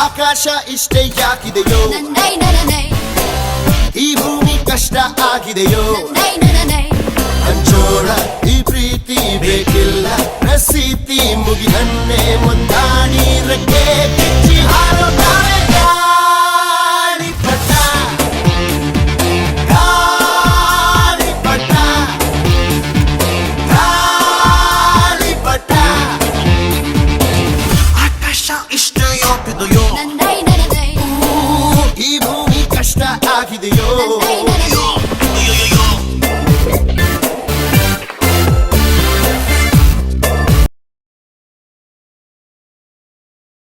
ಆಕಾಶ ಇಷ್ಟೇ ಯಾಕಿದೆಯೋ ಈ ಭೂಮಿ ಕಷ್ಟ ಆಗಿದೆಯೋ ಹಂಚೋಳ ಈ ಪ್ರೀತಿ ಬೇಕಿಲ್ಲ ಪ್ರಸೀತಿ ಮುಗಿದನ್ನೇ ಮುಂದಾಡಿ ರೆಕ್ಕೆ ಕಿಚ್ಚಿ ಹಾರುತ್ತಾರೆ ಗಾಳಿಪಟ ಗಾಳಿಪಟ ಗಾಳಿಪಟ ಆಕಾಶ ಇಷ್ಟೇ ಯಾಕಿದೆಯೋ ಈ ಭೂಮಿ ಕಷ್ಟ ಆಗಿದೆಯೋ